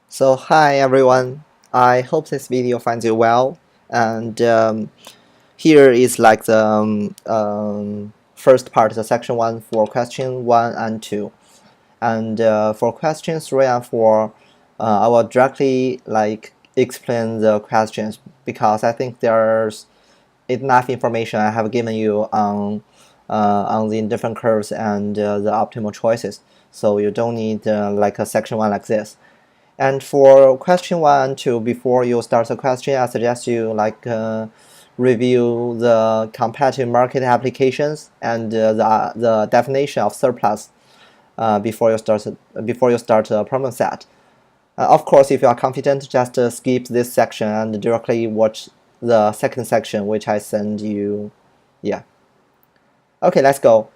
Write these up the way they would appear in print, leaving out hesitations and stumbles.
So hi everyone, I hope this video finds you well, and here is like the first part, the section 1 for question 1 and 2, and for questions 3 and 4 I will directly explain the questions because I think there's enough information I have given you on the different curves and the optimal choices, so you don't need like a section 1 like this. And for question 1 and 2, before you start the question, I suggest you review the competitive market applications and the definition of surplus before you start the problem set. Of course, if you are confident, just skip this section and directly watch the second section, which I send you. Yeah. Okay, let's go.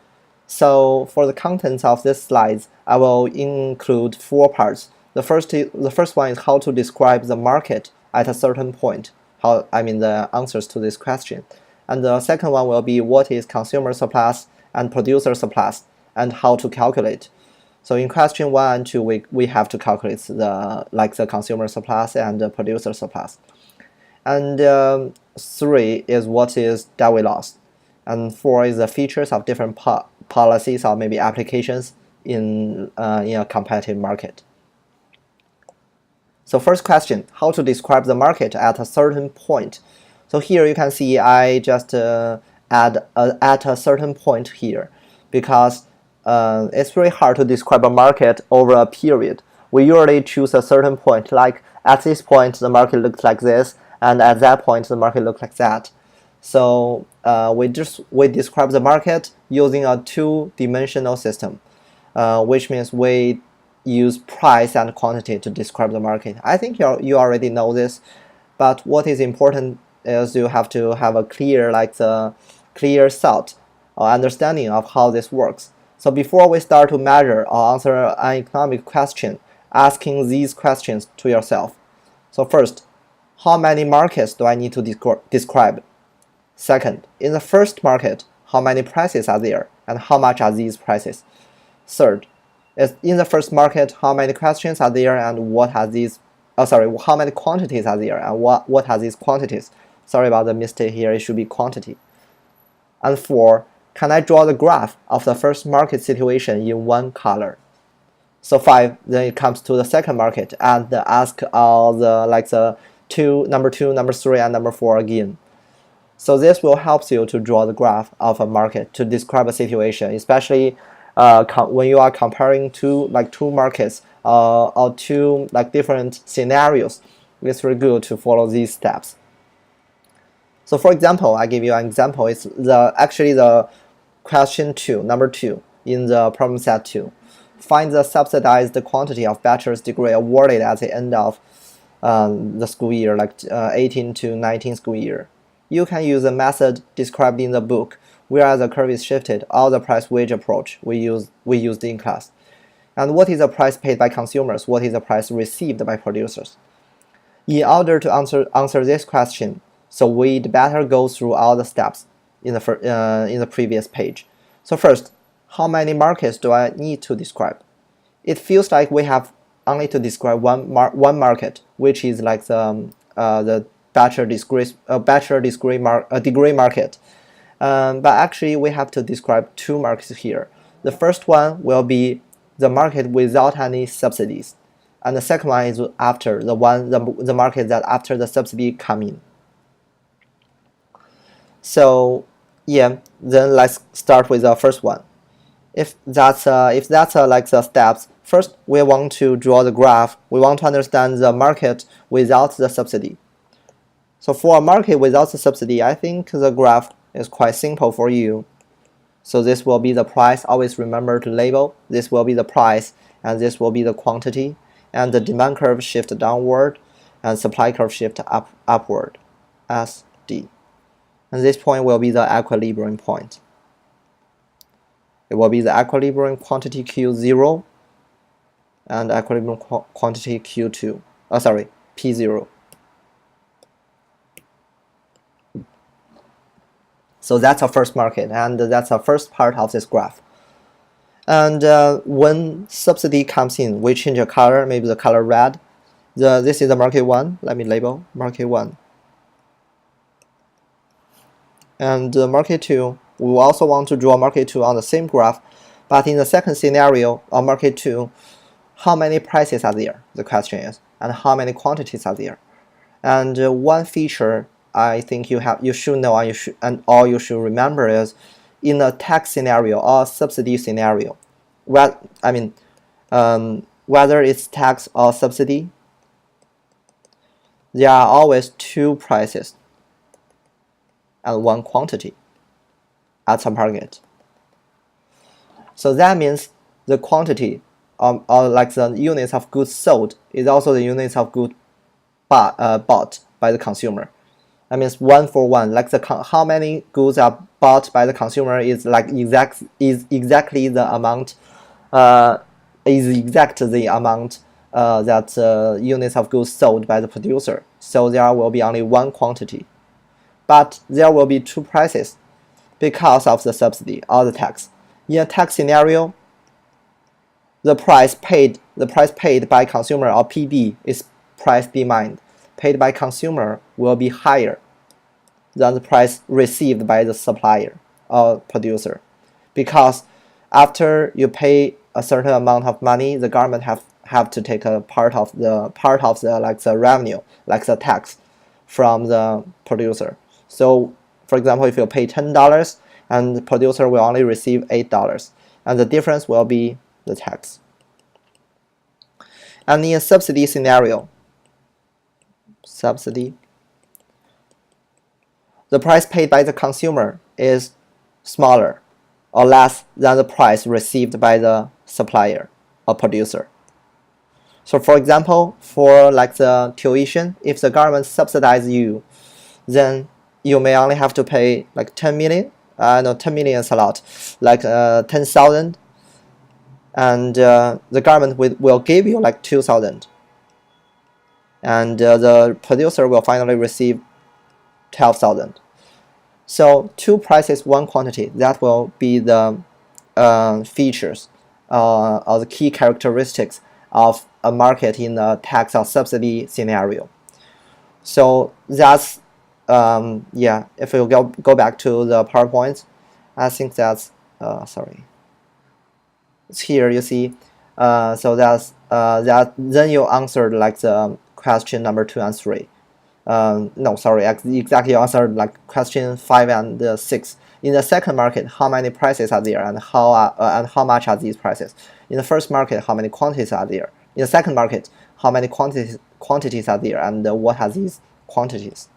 So for the contents of this slides, I will include 4 parts. The first one is how to describe the market at a certain point. The answers to this question. And the second one will be what is consumer surplus and producer surplus and how to calculate. So in question 1 and 2, we have to calculate the consumer surplus and the producer surplus. And 3 is what is Dewey loss. And 4 is the features of different policies or maybe applications in a competitive market. So first question, how to describe the market at a certain point. So here you can see I just add at a certain point here because it's very hard to describe a market over a period. We usually choose a certain point, like at this point the market looks like this, and at that point the market looks like that. So we describe the market using a two-dimensional system, which means we use price and quantity to describe the market. I think you already know this, but what is important is you have to have a clear thought or understanding of how this works. So before we start to measure or answer an economic question, asking these questions to yourself. So first, how many markets do I need to describe? Second, in the first market, how many prices are there and how much are these prices? Third, is in the first market, how many questions are there and what are these how many quantities are there and what are these quantities? Sorry about the mistake here, it should be quantity. And 4, can I draw the graph of the first market situation in one color? So 5, then it comes to the second market and ask all the number 2, number 3, and number 4 again. So this will help you to draw the graph of a market to describe a situation, especially when you are comparing two markets or two different scenarios. It's very good to follow these steps. So for example, I give you an example. It's actually the question 2, number 2 in the problem set 2. Find the subsidized quantity of bachelor's degree awarded at the end of the school year, 18 to 19 school year. You can use the method described in the book, where the curve is shifted, or the price-wage approach we used in class. And what is the price paid by consumers? What is the price received by producers? In order to answer this question, so we'd better go through all the steps in the previous page. So first, how many markets do I need to describe? It feels like we have only to describe one market, which is like the bachelor degree market. But actually we have to describe 2 markets here. The first one will be the market without any subsidies, and the second one is after the market that after the subsidy come in. So yeah, then let's start with the first one. If that's like the steps, first we want to draw the graph. We want to understand the market without the subsidy. So for a market without the subsidy, I think the graph is quite simple for you. So this will be the price. Always remember to label. This will be the price, and this will be the quantity. And the demand curve shift downward, and supply curve shift upward, SD. And this point will be the equilibrium point. It will be the equilibrium quantity Q0 and equilibrium quantity Q2. P0. So that's our first market, and that's our first part of this graph. And when subsidy comes in, we change the color, maybe the color red, This is the market 1. Let me label market 1. And market 2, we also want to draw market 2 on the same graph, but in the second scenario on market 2, how many prices are there? The question is, and how many quantities are there? And one feature I think you should know and all you should remember is, in a tax scenario or subsidy scenario, whether it's tax or subsidy, there are always two prices and one quantity at a market. So that means the quantity or like the units of goods sold is also the units of goods bought by the consumer. That means 1 for 1. Like how many goods are bought by the consumer is like exactly the amount that units of goods sold by the producer. So there will be only one quantity, but there will be two prices because of the subsidy or the tax. In a tax scenario, the price paid by consumer, or PD, is price demand paid by consumer will be higher than the price received by the supplier or producer, because after you pay a certain amount of money, the government have to take a part of the like the revenue, like the tax, from the producer. So for example, if you pay $10 and the producer will only receive $8, and the difference will be the tax. And in a subsidy scenario, the price paid by the consumer is smaller or less than the price received by the supplier or producer. So for example, for like the tuition, if the government subsidizes you, then you may only have to pay like 10 million. No, 10 million is a lot, like 10,000, and the government will give you like 2,000, and the producer will finally receive 12,000. So two prices, one quantity. That will be the features or the key characteristics of a market in a tax or subsidy scenario. So that's yeah. If you go back to the PowerPoint, I think that's sorry. It's here. You see. So that's that. Then you answered like the question number 2 and 3. No, sorry, exactly answered like question 5 and 6. In the second market, how many prices are there, and how much are these prices? In the first market, how many quantities are there? In the second market, how many quantities are there, and what are these quantities?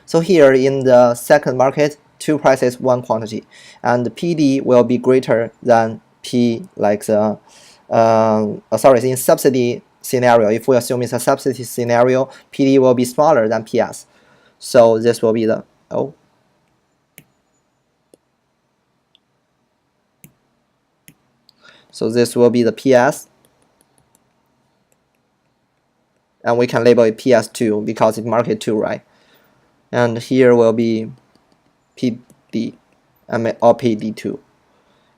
So here in the second market, two prices, one quantity, and PD will be greater than P, like the in subsidy scenario, if we assume it's a subsidy scenario, PD will be smaller than PS. So this will be the So this will be the PS, and we can label it PS2 because it's market 2, right? And here will be PD or PD2,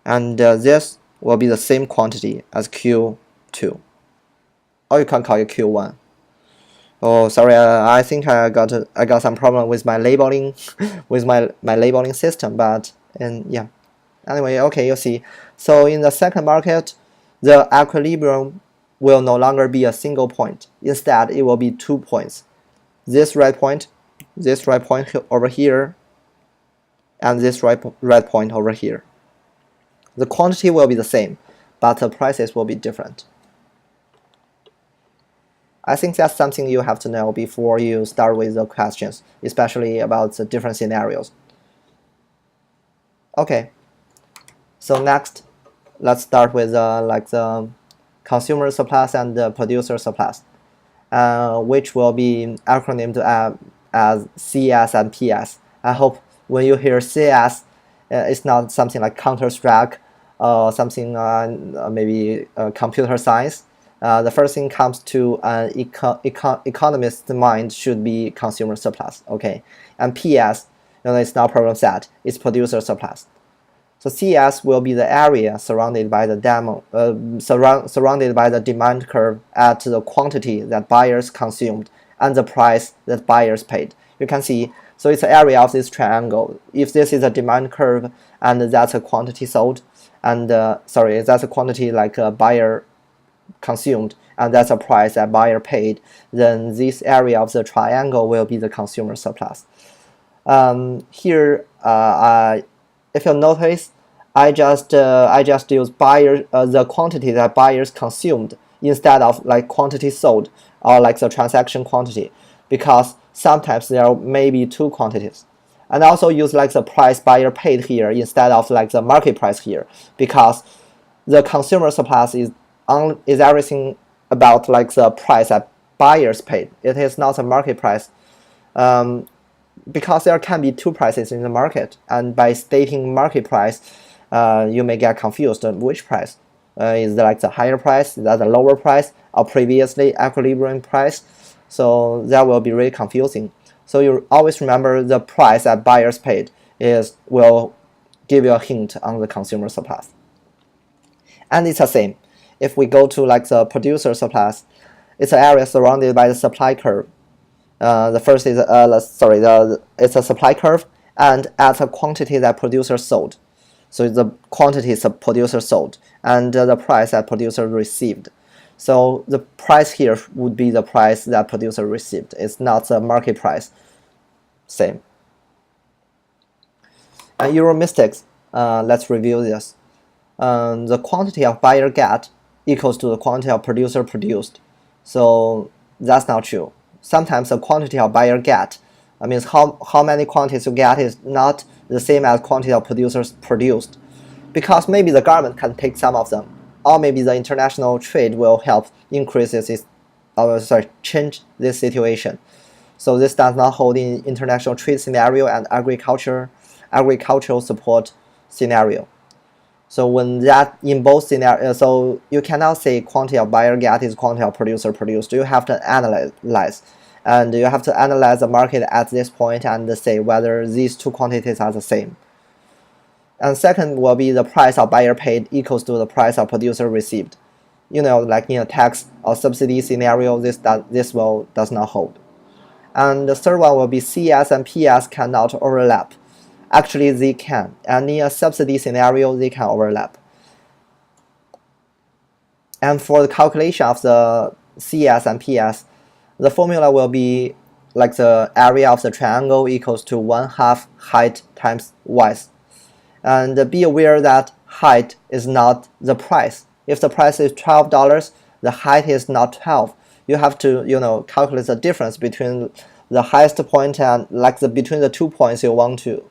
and this will be the same quantity as Q2, or you can call it Q1. Oh, sorry, I think I got some problem with my labeling with my labeling system, but yeah. Anyway, okay, you see. So in the second market, the equilibrium will no longer be a single point. Instead, it will be 2 points. This red point over here, and this red point over here. The quantity will be the same, but the prices will be different. I think that's something you have to know before you start with the questions, especially about the different scenarios. Okay, so next, let's start with like the consumer surplus and the producer surplus, which will be acronymed as CS and PS. I hope when you hear CS, it's not something like Counter-Strike or something maybe computer science. The first thing comes to an economist's mind should be consumer surplus, okay? And PS, it's not problem set, it's producer surplus. So CS will be the area surrounded by the surrounded by the demand curve at the quantity that buyers consumed and the price that buyers paid. You can see, so it's the area of this triangle. If this is a demand curve and that's a quantity sold, and that's a quantity like a buyer consumed, and that's a price that buyer paid, then this area of the triangle will be the consumer surplus. Here, if you notice, I just use the quantity that buyers consumed instead of like quantity sold or like the transaction quantity, because sometimes there may be two quantities. And also use like the price buyer paid here instead of like the market price here, because the consumer surplus is everything about like the price that buyers paid. It is not the market price. Because there can be two prices in the market, and by stating market price, you may get confused on which price. Is like the higher price, is that the lower price, or previously equilibrium price? So that will be really confusing. So you always remember the price that buyers paid will give you a hint on the consumer surplus. And it's the same. If we go to like the producer surplus, it's an area surrounded by the supply curve. The first is it's a supply curve, and at a quantity that producer sold. So the quantity producer sold, and the price that producer received. So the price here would be the price that producer received. It's not the market price. Same. And Euromistics, let's review this. The quantity of buyer get equals to the quantity of producer produced. So that's not true. Sometimes the quantity of buyer get, I mean how many quantities you get, is not the same as quantity of producers produced, because maybe the government can take some of them, or maybe the international trade will help change this situation. So this does not hold in international trade scenario and agricultural support scenario. So when that in both scenarios, so you cannot say quantity of buyer get is quantity of producer produced. You have to analyze, and you have to analyze the market at this point and say whether these two quantities are the same. And second will be the price of buyer paid equals to the price of producer received. Like in a tax or subsidy scenario, this does not hold. And the third one will be CS and PS cannot overlap. Actually, they can, and in a subsidy scenario, they can overlap. And for the calculation of the CS and PS, the formula will be like the area of the triangle equals to 1/2 height times width. And be aware that height is not the price. If the price is $12, the height is not 12. You have to, calculate the difference between the highest point and between the 2 points you want to.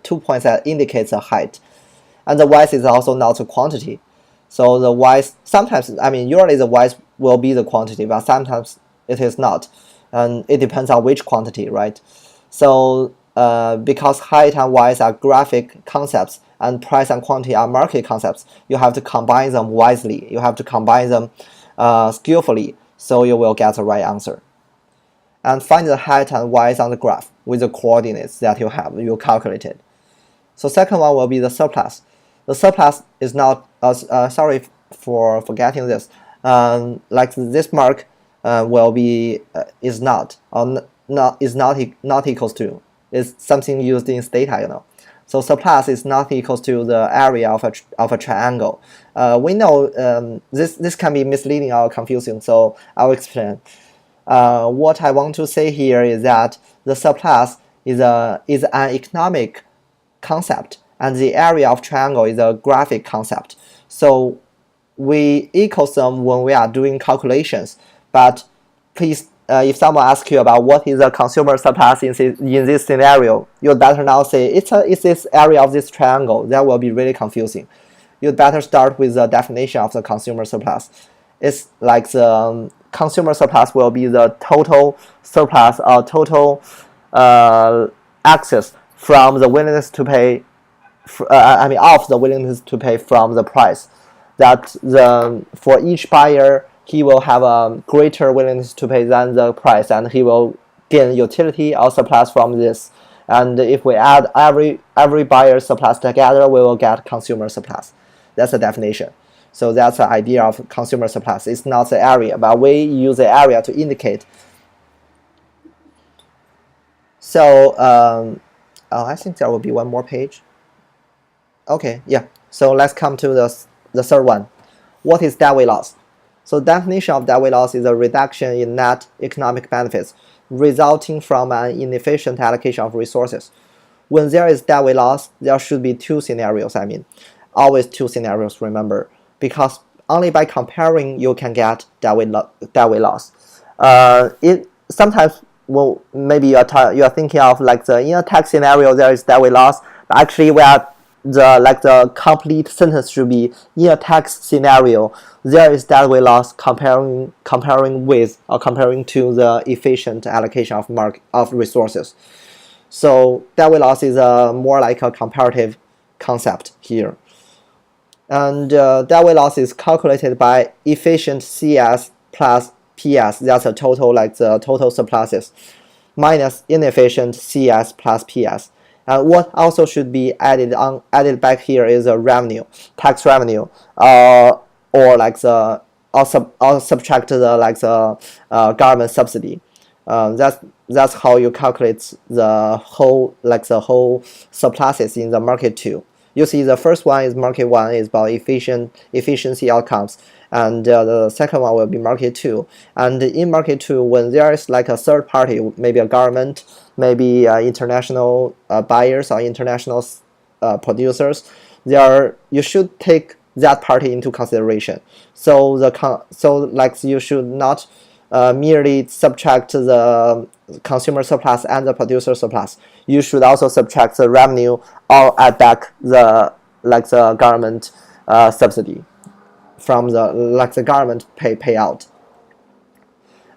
2 points that indicates the height, and the width is also not a quantity. So the width sometimes, usually the width will be the quantity, but sometimes it is not, and it depends on which quantity, right? So because height and width are graphic concepts and price and quantity are market concepts, you have to combine them wisely. You have to combine them skillfully, so you will get the right answer. And find the height and width on the graph with the coordinates that you calculated. So second one will be the surplus. The surplus is not, sorry for forgetting this, like this mark will be, is not equals to, is something used in data, So surplus is not equals to the area of a triangle. We know this can be misleading or confusing, so I'll explain. What I want to say here is that the surplus is an economic concept, and the area of triangle is a graphic concept. So we equal them when we are doing calculations. But please, if someone asks you about what is the consumer surplus in this scenario, you better not say it's this area of this triangle. That will be really confusing. You'd better start with the definition of the consumer surplus. It's like the consumer surplus will be the total surplus or total excess from the willingness to pay, of the willingness to pay from the price. That for each buyer, he will have a greater willingness to pay than the price, and he will gain utility or surplus from this. and if we add every buyer surplus together, we will get consumer surplus. That's the definition. So that's the idea of consumer surplus. It's not the area, but we use the area to indicate. So I think there will be one more page. Okay, yeah. So let's come to the third one. What is deadweight loss? So definition of deadweight loss is a reduction in net economic benefits resulting from an inefficient allocation of resources. When there is deadweight loss, there should be two scenarios. I mean, always two scenarios, remember, because only by comparing you can get deadweight loss. It sometimes, well, maybe you are thinking of like in a tax scenario there is deadweight loss, but actually we are the complete sentence should be in a tax scenario there is deadweight loss comparing with or comparing to the efficient allocation of resources. So deadweight loss is more like a comparative concept here. And deadweight loss is calculated by efficient CS plus PS, that's a total, like the total surpluses, minus inefficient CS plus PS. And what also should be added back here is a revenue, tax revenue, or like the or subtract the like the government subsidy. That's how you calculate the whole surpluses in the market 2. You see, the first one is market 1 is about efficiency outcomes, and the second one will be market 2. And in market 2, when there is like a third party, maybe a government, maybe international buyers or international producers, you should take that party into consideration. So you should not merely subtract the consumer surplus and the producer surplus. You should also subtract the revenue or add back the government subsidy from the government payout.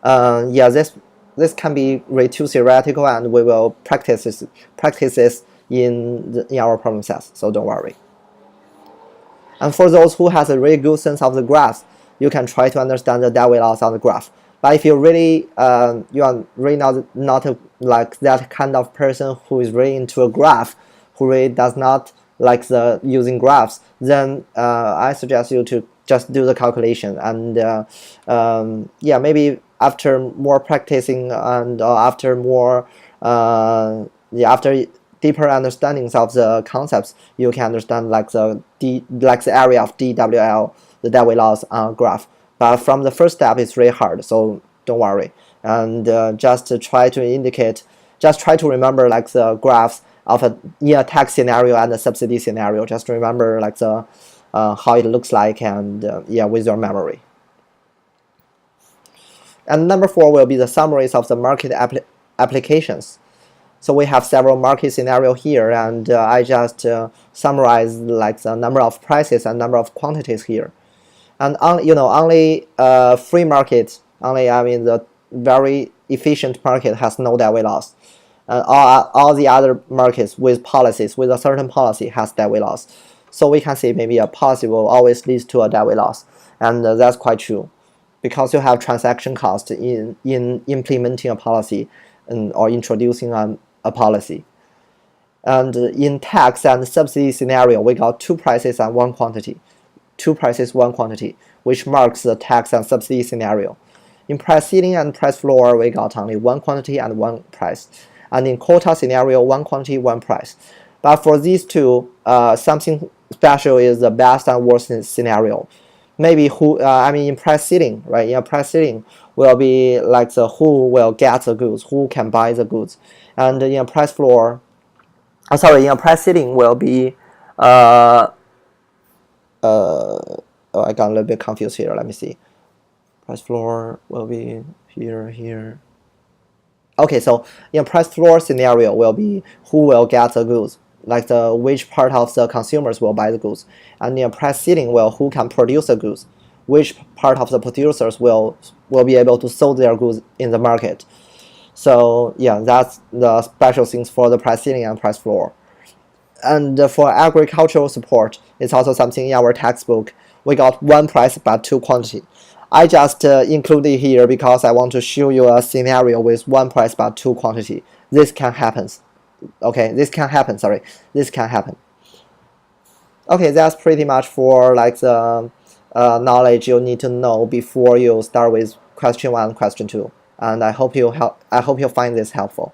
Yeah, this can be way too theoretical, and we will practice this in our problem sets. So don't worry. And for those who has a really good sense of the graphs, you can try to understand the deadweight loss on the graph. But if you really you are really not like that kind of person who is really into a graph, who really does not like using graphs, then I suggest you to just do the calculation. And yeah, maybe after more practicing and after more after deeper understandings of the concepts, you can understand like the area of DWL, the deadweight loss on graph. But from the first step, it's really hard, so don't worry. And just try to remember like the graphs of a tax scenario and a subsidy scenario. Just remember like the how it looks like, and yeah, with your memory. And number 4 will be the summaries of the market applications. So we have several market scenarios here, and I just summarize like the number of prices and number of quantities here. And only free market, I mean the very efficient market has no deadweight loss. All the other markets with policies, with a certain policy, has deadweight loss. So we can say maybe a policy will always lead to a deadweight loss, and that's quite true, because you have transaction cost in implementing a policy or introducing a policy. And in tax and subsidy scenario, we got 2 prices and 1 quantity. 2 prices, 1 quantity, which marks the tax and subsidy scenario. In price ceiling and price floor, we got only 1 quantity and 1 price. And in quota scenario, 1 quantity, 1 price. But for these two, something special is the best and worst scenario. Maybe in price ceiling, right? In a price ceiling will be like the who will get the goods, who can buy the goods. And in a price floor, in a price ceiling will be I got a little bit confused here. Let me see. Price floor will be here. Okay, so in price floor scenario will be who will get the goods, like which part of the consumers will buy the goods. And in price ceiling will who can produce the goods, which part of the producers will be able to sell their goods in the market. So yeah, that's the special things for the price ceiling and price floor. And for agricultural support, it's also something in our textbook. We got 1 price but 2 quantity. I just included here because I want to show you a scenario with 1 price but 2 quantity. This can happen. Okay, this can happen. Sorry, this can happen. Okay, that's pretty much for like the knowledge you need to know before you start with question 1, question 2. And I hope you find this helpful.